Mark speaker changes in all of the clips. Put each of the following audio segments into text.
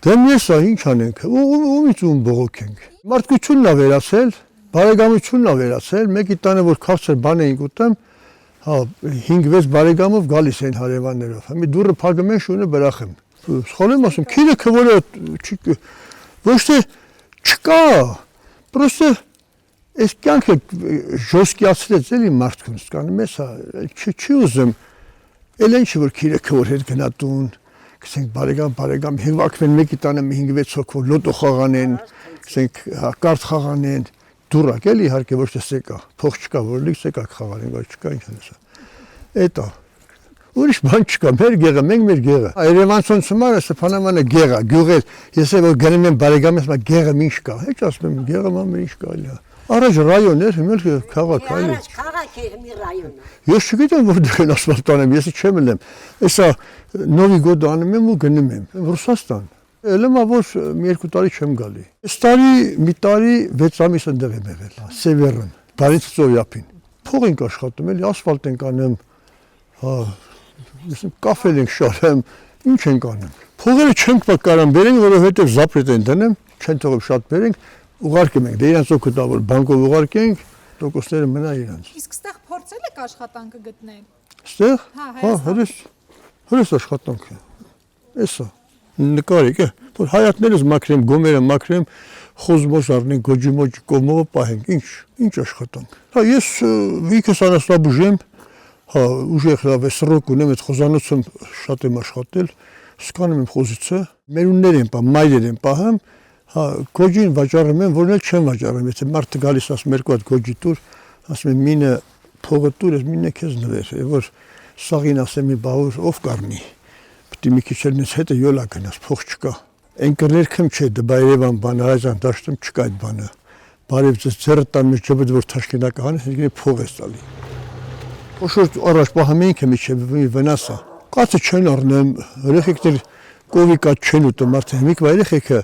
Speaker 1: Դեմ ես ինչ անենք, ումից ում բողոք ենք։ Մարդկությունն ա վերացել, բարեկամությունն ա վերացել, մեկի տանը որ քաղցր բան էինք ուտեմ, 5-6 բարեկամով գալիս են հարևաններով։ Մի դուռը փակում են շունը բրախեմ։ Սխալ եմ ասում, քիրը քվորը ոչ թե չկա, պրոստը այս կյանքը ժոսկիացրեց էլի մարդուն, սկանում ես, չի ուզում, էլ են չի որ քիրը քվոր հետ գնա տուն, կսենք բարեկամ, հեղվակվեն մեկի տանը 5-6 հոգով լոտո խաղանեն, կսենք կարտ խաղանեն, դուրակ էլի իհարկե ոչ թե սեկա, փող չկա, որ լիք սեկա խաղանեն, բայց չկա ինչ անեսա։ Էտա, ուրիշ բան չկա, մեր գեղը, մենք մեր գեղը։ Երևանցուն ծմարը Սփանամանը գեղը, գյուղեր, ես որ գնում եմ բարեկամ ես, գեղը ինչ կա, հեչ ասում եմ գեղը ման ինչ կա էլի։ Առաջ ռայոն էր, հիմա քաղաք այլի։
Speaker 2: Առաջ քաղաք էր մի ռայոնը։
Speaker 1: Ես չգիտեմ որտեղ են ասֆալտ անեմ, ես չեմ ելեմ։ Էսա Նովի գոդ անում եմ ու գնում եմ Ռուսաստան։ Ելեմ որ մի 2 տարի չեմ գալի։ Այս տարի մի տարի 6 ամիս ընդեղ եմ եղել, Սևերն, Բարենցովյապին։ Փող ենք աշխատում, էլի ասֆալտ ենք անում, կաֆել ենք շարեմ, ինչ ենք անում։ Փողերը չենք կարամ բերենք, որովհետև զապրետ են դնեմ, չեն թողում շատ բերենք, ուղարկում ենք, դե իրանց օգուտ ա որ բանկով ուղարկենք, տոկոսները մնա իրանց։
Speaker 3: Իսկ ստեղ փորձել եք աշխատանքը գտնել։
Speaker 1: Ստեղ։ Հրես աշխատանքը։ Էսա։ Նկարեք, որ հայատներս մաքրեմ, գոմերը մաքրեմ, խոզմոս առնենք, գոջիմոջի կողմովը պահենք, ինչ աշխատանք։ Ես վիքս անասնաբուժ եմ, ուժեղ լավ է սրոք ունեմ, այդ խոզանոցում շատ եմ աշխատել, սկանում եմ խոզիցը, մերուններ եմ պահում, մայրեր եմ պահում, գոջին վաճառում եմ, որն էլ չեմ վաճառում, եթե մարդը գալիս ասում 2 հատ գոջի տուր, ասում եմ մինը փողը տուր, ես մինը քեզ նվեր, որ սաղին ասեմ մի բաղուր ով կառնի, պետք է մի քիչ էլ ինձ հետը յոլա գնաս, փող չկա։ Այն կռերքեմ չէ, դե Երևան բան, Հայաստան դաշտում չկա այդ բանը։ Բարև ձեզ ձեռը տան մեջ ջբդ որ Թաշկինակը հանես, ինքնի փող ես տալի։ Օշոր առաջ պահում էինք միջև վնասա։ Կացը չեն առնեմ, երեխեքներ կովիկա չեն ուտում, արդեն հիմիկ երեխեքը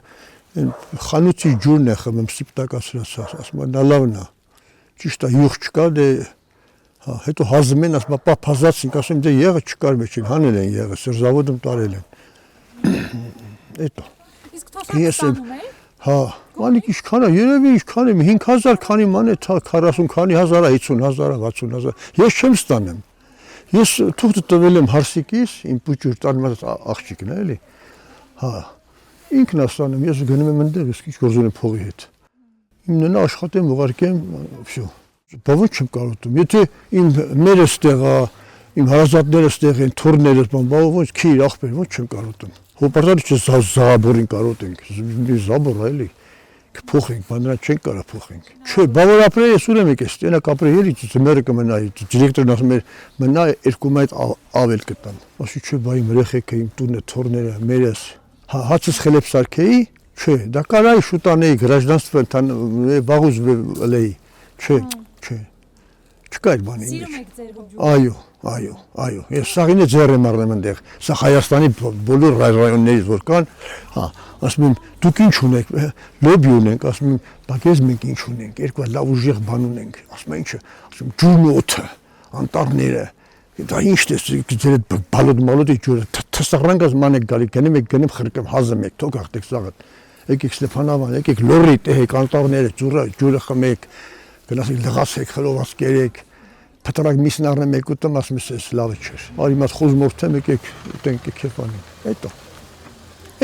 Speaker 1: խանութի ջուրն է խմում, սիպտակացրած, ասում նա լավն է։ Ճիշտ է, յուղ չկա, դե հետո հազում են, ասում պա փազացինք, ասում դե եղը չկար մեջին, հանել են եղը, սրզավոդում տարել են։ Էտո։
Speaker 3: Իսկ թոշակը ստանում եք։
Speaker 1: Մանիկ ինչքան է, երևի ինչքան է, 5000 քանի ման է, 40 քանի հազար, 50,000, 60,000, ես չեմ ստանեմ։ Ես թուղթը տվել եմ հարսիկիս, իմ պուճուր տանմած աղջիկն է, էլի։ Ինքն է ստանում, ես գնում եմ ընդեղ, ես ինչ գործում եմ փողի հետ։ Իմ ննա աշխատեմ, ուղարկեմ, վсё։ Բա ոչ չեմ կարող ուտում։ Եթե իմ մերը ստեղ է, իմ հարազատները ստեղ են, թուրները, բա ոչ քիր ախպեր, ոչ չեմ կարող ուտում։ Հոպարտարի չէ զաբորին կարող ենք, զաբոր էլի, կփոխենք, բանրա չենք կարող փոխենք։ Չէ, բա որ ապրել ես ուր եմ եկես, տենակ ապրել էլի, ծմերը կմնայի, դիրեկտորն ասում էր, մնա 2 մայր ավել կտամ։ Ասի չէ, բա իմ երեխեքը, իմ տունը, թորները, մերս, հացս խելեփ սարքեի, չէ, դա կարայի շուտանեի, գրաժդանստվել, վաղուզ լեի, չէ, չկա այդ բանի մեջ։
Speaker 3: Սիրում եք ձեր հոբբի։
Speaker 1: Այո, ես սաղին է ձեռ եմ առնեմ ընդեղ, սա Հայաստանի բոլոր ռայոններից որ կան, ասում եմ, դուք ինչ ունեք, լոբի ունենք, ասում եմ, բա քեզ մենք ինչ ունենք, 2 լավ ուժեղ բան ունենք, ասում եմ, ինչը, ասում եմ, ջուրն ու օդը, անտառները, դա ինչ տեսեք, ձեր բալոտ ջուրը, թսառանգած ման եք գալի, գնում խրկեմ, հազում եք, թող աղտեք սաղը, եկեք Ստեփանավան, եկեք լորի տեհեք, անտառները, ջուրը խմեք, գնացեք լղացեք, խլոված կերեք, Փտրակ միսն առնեմ եք ուտում, ասում ես լավը չէր։ Արի մած խոզմորթեմ եկեք ուտենք քեֆանին։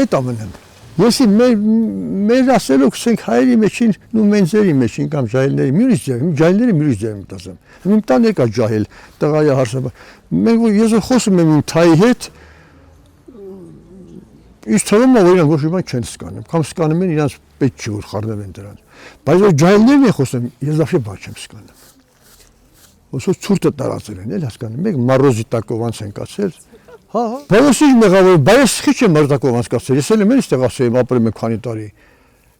Speaker 1: Էտա մնեմ։ Եսի մեր ասելով քսենք հայերի մեջին, նու մենձերի մեջին կամ ջահելների մյուրից ձեր մտածեմ։ Իմ տան եկա ջահել, տղայա հարսը։ Մենք ես խոսում եմ իմ թայի հետ, Իսկ թվում է որ իրենք ոչ մի բան չեն սկանում, կամ սկանում են իրենց պետք չի որ խառնվեն դրանց։ Բայց որ ջահելներն են խոսում, ես вообще բան չեմ սկանում։ Ոսոց ցուրտը տարածել են, էլ հասկանում եք, մարոզի տակով անց են կացել։ Բայց ինչ մեղավոր, բայց քիչ եմ մարտակով անց կացել։ Ես էլ եմ այստեղ ասել, ապրում եմ քանի տարի։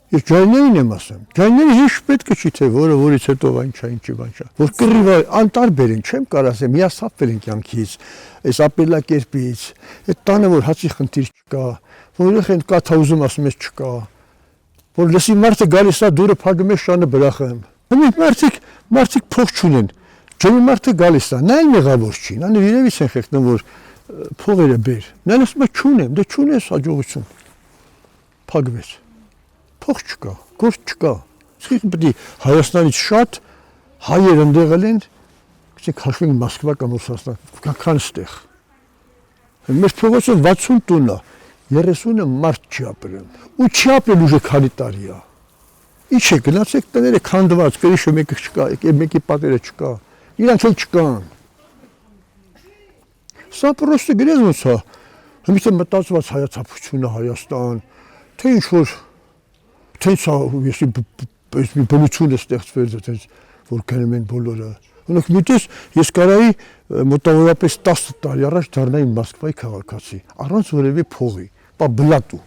Speaker 1: Ես ջահելներին եմ ասում։ Ջահելները հիշ պետք է չի թե որը որից հետո ինչի բան չա։ Որ կռիվ անտարբեր են, չեմ կարող ասեմ, միասապվել են կյանքից, այս ապրելակերպից, այդ տանը որ հացի խնդիր չկա, որ երեխեն կաթա ուզում ասում ես չկա, որ լսի մարդը գալիս է դուրը փակում է շանը բրախը։ Մարդիկ փող չունեն, Ջրումարտը գալիս է, նա էլ մեղավոր չի, նա իրևից են խեղդում, որ փողերը բեր։ Նա ասում է չունեմ, դե չունես հաջողություն։ Փակվեց։ Փող չկա, գործ չկա։ Իսկ պետք է Հայաստանից շատ հայեր ընդեղել են, գուցե քաշվեն Մոսկվա կամ Ռուսաստան, քան ստեղ։ Մեր փողոցը 60 տուն է, 30-ը մարդ չի ապրում։ Ու չի ապրել ուժը քանի տարի է։ Ինչ է գնացեք տները քանդված, կրիշը մեկը չկա, մեկի պատերը չկա։ Իրանք էլ չկան։ Սա պրոստը գրեզ ոնց է, հմիցը մտածված հայացափությունը Հայաստան, թե ինչ-որ, թե ես մի բնություն է ստեղծվել, որ գնում են բոլորը։ Ունեք միտես, ես կարայի մոտավորապես 10 տարի առաջ դառնայի Մոսկվայի քաղաքացի, առանց որևէ փողի, պա բլատու,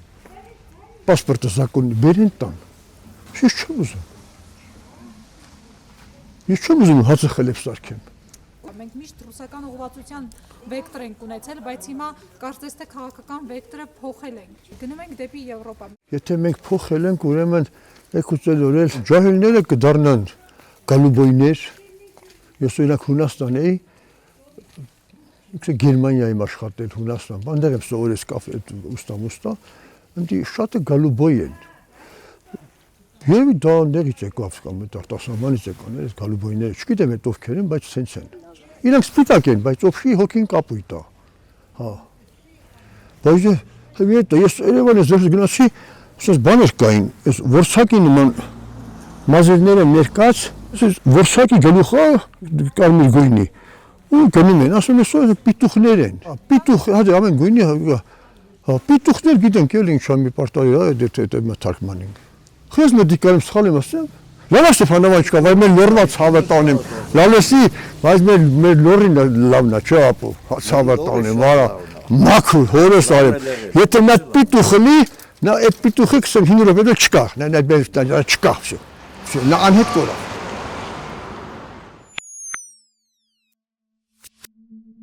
Speaker 1: պասպորտը զակոնի բերեն տան, ես չեմ ուզում։ Ես չեմ ուզում հացը խելեփ սարքեմ։
Speaker 3: Մենք միշտ ռուսական ուղղվածության վեկտոր ենք ունեցել, բայց հիմա կարծես թե քաղաքական վեկտորը փոխել ենք։ Գնում ենք դեպի Եվրոպա։
Speaker 1: Եթե մենք փոխել ենք, ուրեմն եկուցել օրել ջահելները կդառնան գալուբոյներ։ Ես օրինակ Հունաստան էի, Գերմանիայում աշխատել Հունաստան, բանդեր եմ սովորել կաֆե ուստա, ընդ շատը գալուբոյ են։ Երևի դա ներից եկավ կամ արտասահմանից եկան, այս գալուբոյները, չգիտեմ այդ ովքեր են, բայց սենց են։ Իրանք սպիտակ են, բայց ովքի հոգին կապույտ է։ Հա։ Բայց ես Երևանից դուրս գնացի, ասես բաներ կային, այս որսակի նման մազերները ներկած, ասես որսակի գլուխը կարմիր գույնի։ Ու գնում են, ասում են, սա պիտուխներ են։ Պիտուխ, հա ամեն գույնի, հա պիտուխներ գիտենք, էլ ինչ մի պարտարի, դե թարգման ենք։ Խես մը դիկարում սխալ եմ ասեմ, լավ է Ստեփանովան չկա, վայ մեր լորվա ցավը տանեմ, լալեսի, բայց մեր լորին լավն է, չէ ապո, ցավը տանեմ, արա, մաքուր, հորս արեմ, եթե նա պիտուխը լի, նա այդ պիտուխը 25 րոպե չկա, նա չկա, նա անհետ կորա։